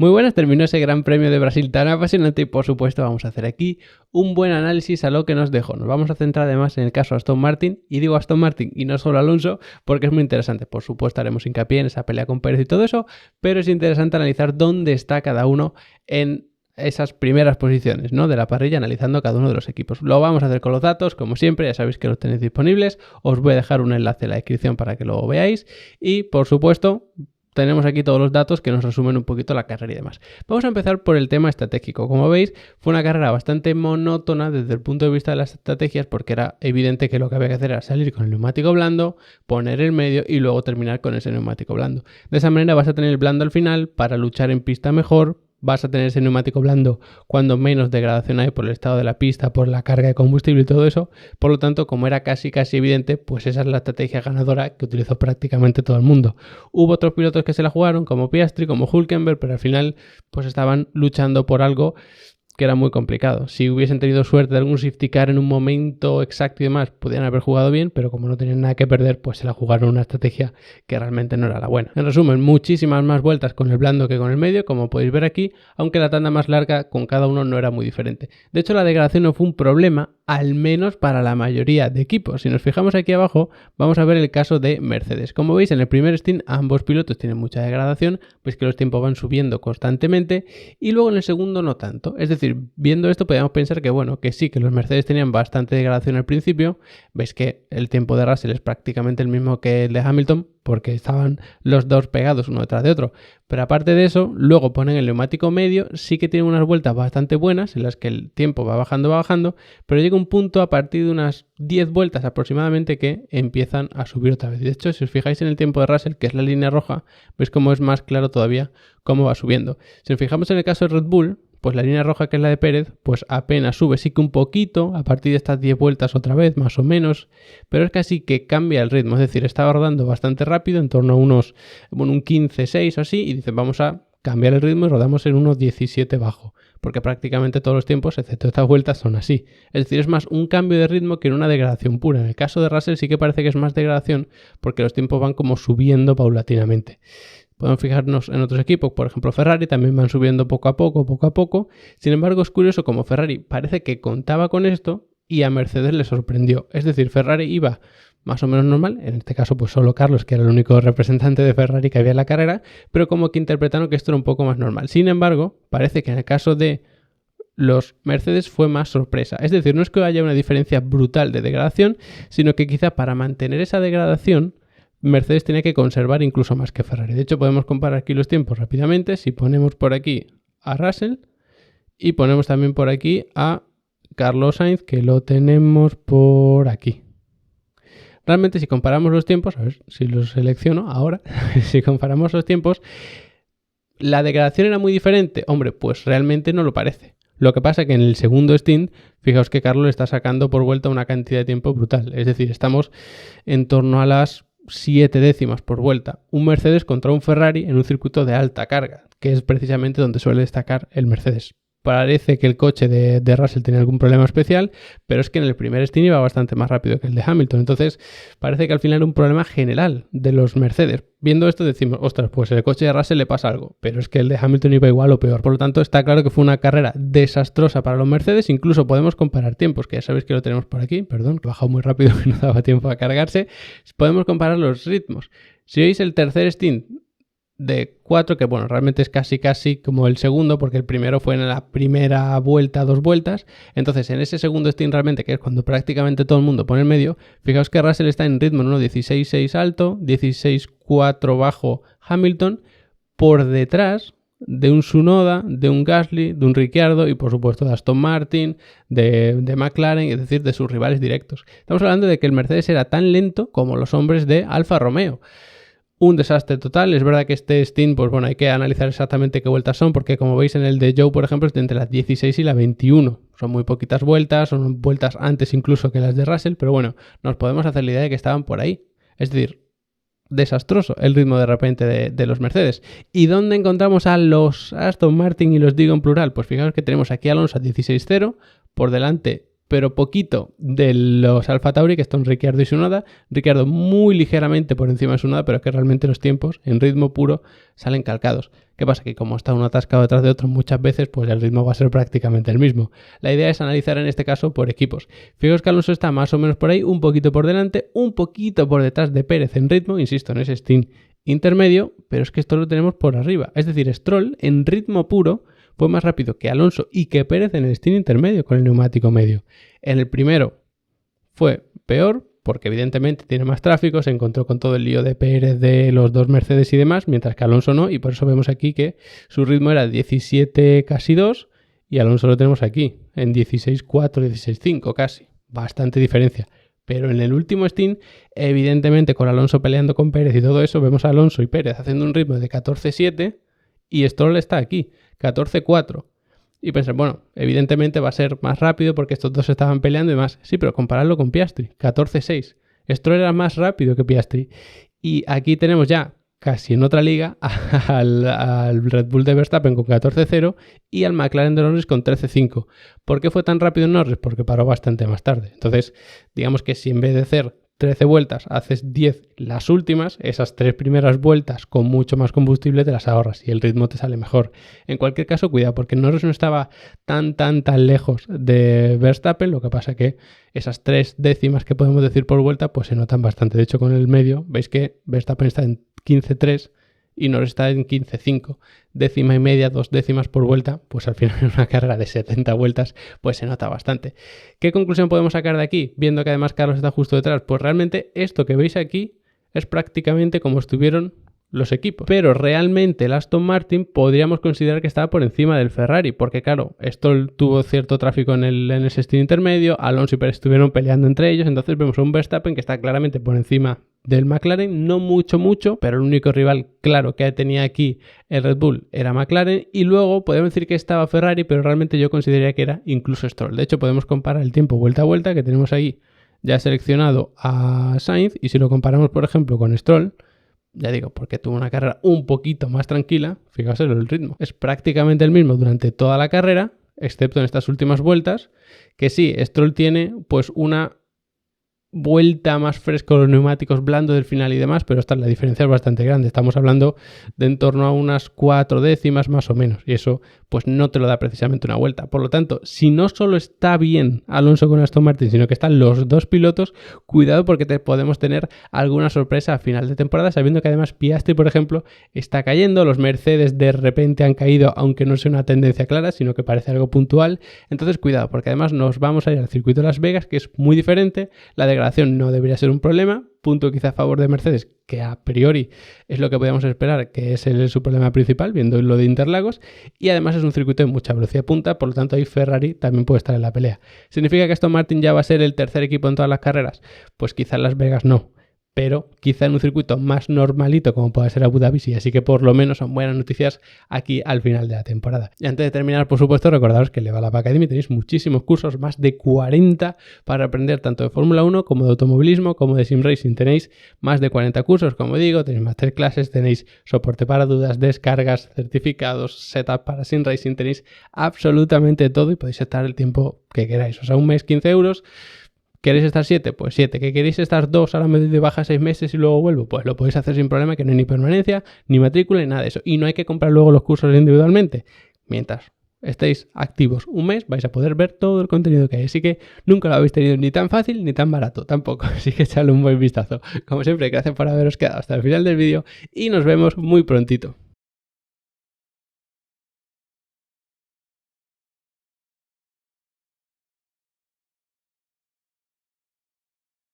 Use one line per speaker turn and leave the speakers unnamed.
Muy buenas, terminó ese Gran Premio de Brasil tan apasionante y por supuesto vamos a hacer aquí un buen análisis a lo que nos dejó. Nos vamos a centrar además en el caso Aston Martin, y digo Aston Martin y no solo Alonso porque es muy interesante. Por supuesto haremos hincapié en esa pelea con Pérez y todo eso, pero es interesante analizar dónde está cada uno en esas primeras posiciones, ¿no?, de la parrilla, analizando cada uno de los equipos. Lo vamos a hacer con los datos, como siempre, ya sabéis que los tenéis disponibles. Os voy a dejar un enlace en la descripción para que lo veáis y por supuesto tenemos aquí todos los datos que nos resumen un poquito la carrera y demás. Vamos a empezar por el tema estratégico. Como veis, fue una carrera bastante monótona desde el punto de vista de las estrategias, porque era evidente que lo que había que hacer era salir con el neumático blando, poner el medio y luego terminar con ese neumático blando. De esa manera vas a tener el blando al final para luchar en pista mejor. Vas a tener ese neumático blando cuando menos degradación hay por el estado de la pista, por la carga de combustible y todo eso. Por lo tanto, como era casi evidente, pues esa es la estrategia ganadora que utilizó prácticamente todo el mundo. Hubo otros pilotos que se la jugaron, como Piastri, como Hülkenberg, pero al final pues estaban luchando por algo que era muy complicado. Si hubiesen tenido suerte de algún safety car en un momento exacto y demás, podrían haber jugado bien, pero como no tenían nada que perder, pues se la jugaron una estrategia que realmente no era la buena. En resumen, muchísimas más vueltas con el blando que con el medio, como podéis ver aquí, aunque la tanda más larga con cada uno no era muy diferente. De hecho, la degradación no fue un problema, al menos para la mayoría de equipos. Si nos fijamos aquí abajo, vamos a ver el caso de Mercedes. Como veis, en el primer stint ambos pilotos tienen mucha degradación, pues que los tiempos van subiendo constantemente, y luego en el segundo no tanto. Es decir, viendo esto podríamos pensar que bueno, que sí, que los Mercedes tenían bastante degradación al principio. Veis que el tiempo de Russell es prácticamente el mismo que el de Hamilton, porque estaban los dos pegados uno detrás de otro. Pero aparte de eso, luego ponen el neumático medio, sí que tienen unas vueltas bastante buenas en las que el tiempo va bajando, pero llega un punto a partir de unas 10 vueltas aproximadamente que empiezan a subir otra vez. De hecho, si os fijáis en el tiempo de Russell, que es la línea roja, veis cómo es más claro todavía cómo va subiendo. Si nos fijamos en el caso de Red Bull, pues la línea roja, que es la de Pérez, pues apenas sube, sí que un poquito, a partir de estas 10 vueltas otra vez, más o menos, pero es casi que cambia el ritmo, es decir, estaba rodando bastante rápido, en torno a un 15-6 o así, y dicen, vamos a cambiar el ritmo y rodamos en unos 17 bajo, porque prácticamente todos los tiempos, excepto estas vueltas, son así. Es decir, es más un cambio de ritmo que en una degradación pura. En el caso de Russell sí que parece que es más degradación, porque los tiempos van como subiendo paulatinamente. Podemos fijarnos en otros equipos, por ejemplo Ferrari, también van subiendo poco a poco. Sin embargo, es curioso como Ferrari parece que contaba con esto y a Mercedes le sorprendió. Es decir, Ferrari iba más o menos normal, en este caso pues solo Carlos, que era el único representante de Ferrari que había en la carrera, pero como que interpretaron que esto era un poco más normal. Sin embargo, parece que en el caso de los Mercedes fue más sorpresa. Es decir, no es que haya una diferencia brutal de degradación, sino que quizá para mantener esa degradación Mercedes tiene que conservar incluso más que Ferrari. De hecho, podemos comparar aquí los tiempos rápidamente. Si ponemos por aquí a Russell y ponemos también por aquí a Carlos Sainz, que lo tenemos por aquí. Realmente, si comparamos los tiempos, a ver si los selecciono ahora, si comparamos los tiempos, ¿la degradación era muy diferente? Hombre, pues realmente no lo parece. Lo que pasa es que en el segundo stint, fijaos que Carlos está sacando por vuelta una cantidad de tiempo brutal. Es decir, estamos en torno a las 7 décimas por vuelta. Un Mercedes contra un Ferrari en un circuito de alta carga, que es precisamente donde suele destacar el Mercedes. Parece que el coche de Russell tiene algún problema especial, pero es que en el primer stint iba bastante más rápido que el de Hamilton. Entonces, parece que al final era un problema general de los Mercedes. Viendo esto decimos, ostras, pues el coche de Russell le pasa algo, pero es que el de Hamilton iba igual o peor. Por lo tanto, está claro que fue una carrera desastrosa para los Mercedes. Incluso podemos comparar tiempos, que ya sabéis que lo tenemos por aquí. Perdón, que he bajado muy rápido y no daba tiempo a cargarse. Podemos comparar los ritmos. Si veis el tercer stint de 4, que bueno, realmente es casi como el segundo, porque el primero fue en la primera vuelta, 2 vueltas. Entonces, en ese segundo stint realmente, que es cuando prácticamente todo el mundo pone el medio, fijaos que Russell está en ritmo en 1.16.6 alto, 16.4 bajo Hamilton, por detrás de un Tsunoda, de un Gasly, de un Ricciardo y por supuesto de Aston Martin, de McLaren, es decir, de sus rivales directos. Estamos hablando de que el Mercedes era tan lento como los hombres de Alfa Romeo. Un desastre total. Es verdad que este stint, pues bueno, hay que analizar exactamente qué vueltas son, porque como veis en el de Joe, por ejemplo, es de entre las 16 y la 21. Son muy poquitas vueltas, son vueltas antes incluso que las de Russell, pero bueno, nos podemos hacer la idea de que estaban por ahí. Es decir, desastroso el ritmo de repente de los Mercedes. ¿Y dónde encontramos a los Aston Martin? Y los digo en plural. Pues fijaos que tenemos aquí a Alonso a 16.0, por delante pero poquito de los Alpha Tauri, que son Ricciardo y Tsunoda. Ricciardo muy ligeramente por encima de Tsunoda, pero que realmente los tiempos en ritmo puro salen calcados. ¿Qué pasa? Que como está uno atascado detrás de otro muchas veces, pues el ritmo va a ser prácticamente el mismo. La idea es analizar en este caso por equipos. Fijaos que Alonso está más o menos por ahí, un poquito por delante, un poquito por detrás de Pérez en ritmo, insisto, en ese stint intermedio, pero es que esto lo tenemos por arriba. Es decir, Stroll en ritmo puro fue más rápido que Alonso y que Pérez en el stint intermedio con el neumático medio. En el primero fue peor porque evidentemente tiene más tráfico, se encontró con todo el lío de Pérez, de los dos Mercedes y demás, mientras que Alonso no, y por eso vemos aquí que su ritmo era 17 casi 2 y Alonso lo tenemos aquí en 16.4, 16.5 casi, bastante diferencia. Pero en el último stint, evidentemente con Alonso peleando con Pérez y todo eso, vemos a Alonso y Pérez haciendo un ritmo de 14.7 y Stroll está aquí, 14.4. Y pensar, bueno, evidentemente va a ser más rápido porque estos dos estaban peleando y más. Sí, pero compararlo con Piastri, 14.6. Stroll era más rápido que Piastri. Y aquí tenemos ya, casi en otra liga, al Red Bull de Verstappen con 14.0 y al McLaren de Norris con 13.5. ¿Por qué fue tan rápido en Norris? Porque paró bastante más tarde. Entonces, digamos que si en vez de hacer 13 vueltas, haces 10 las últimas, esas 3 primeras vueltas con mucho más combustible te las ahorras y el ritmo te sale mejor. En cualquier caso, cuidado, porque Norris no estaba tan lejos de Verstappen, lo que pasa que esas 3 décimas que podemos decir por vuelta, pues se notan bastante. De hecho, con el medio, veis que Verstappen está en 15.3 y Norris está en 15.5, décima y media, 2 décimas por vuelta, pues al final en una carrera de 70 vueltas, pues se nota bastante. ¿Qué conclusión podemos sacar de aquí? Viendo que además Carlos está justo detrás, pues realmente esto que veis aquí es prácticamente como estuvieron los equipos. Pero realmente el Aston Martin podríamos considerar que estaba por encima del Ferrari, porque claro, Stroll tuvo cierto tráfico en ese stint intermedio, Alonso y Pérez estuvieron peleando entre ellos, entonces vemos a un Verstappen que está claramente por encima del McLaren, no mucho, pero el único rival claro que tenía aquí el Red Bull era McLaren, y luego podemos decir que estaba Ferrari, pero realmente yo consideraría que era incluso Stroll. De hecho, podemos comparar el tiempo vuelta a vuelta que tenemos ahí ya seleccionado a Sainz, y si lo comparamos, por ejemplo, con Stroll, ya digo, porque tuvo una carrera un poquito más tranquila, fijaos en el ritmo, es prácticamente el mismo durante toda la carrera, excepto en estas últimas vueltas, que sí, Stroll tiene pues una vuelta más fresco, los neumáticos blandos del final y demás, pero la diferencia es bastante grande. Estamos hablando de en torno a unas 4 décimas más o menos, y eso pues no te lo da precisamente una vuelta. Por lo tanto, si no solo está bien Alonso con Aston Martin, sino que están los dos pilotos, cuidado porque podemos tener alguna sorpresa a final de temporada, sabiendo que además Piastri, por ejemplo, está cayendo, los Mercedes de repente han caído, aunque no sea una tendencia clara, sino que parece algo puntual. Entonces cuidado, porque además nos vamos a ir al circuito de Las Vegas, que es muy diferente, la degradación no debería ser un problema, punto quizá a favor de Mercedes, que a priori es lo que podíamos esperar, que es su problema principal, viendo lo de Interlagos, y además es un circuito de mucha velocidad punta, por lo tanto ahí Ferrari también puede estar en la pelea. ¿Significa que Aston Martin ya va a ser el tercer equipo en todas las carreras? Pues quizá en Las Vegas no, pero quizá en un circuito más normalito como puede ser Abu Dhabi sí, así que por lo menos son buenas noticias aquí al final de la temporada. Y antes de terminar, por supuesto, recordaros que en Level Up Academy tenéis muchísimos cursos, más de 40 para aprender tanto de Fórmula 1 como de automovilismo, como de Sim Racing. Tenéis más de 40 cursos, como digo, tenéis masterclasses, tenéis soporte para dudas, descargas, certificados, setup para Sim Racing, tenéis absolutamente todo y podéis estar el tiempo que queráis. O sea, un mes 15 euros. ¿Queréis estar 7? Pues 7. ¿Que queréis estar 2? Ahora me doy de baja 6 meses y luego vuelvo. Pues lo podéis hacer sin problema, que no hay ni permanencia, ni matrícula, ni nada de eso. Y no hay que comprar luego los cursos individualmente. Mientras estéis activos un mes, vais a poder ver todo el contenido que hay. Así que nunca lo habéis tenido ni tan fácil ni tan barato, tampoco. Así que echadle un buen vistazo. Como siempre, gracias por haberos quedado hasta el final del vídeo y nos vemos muy prontito.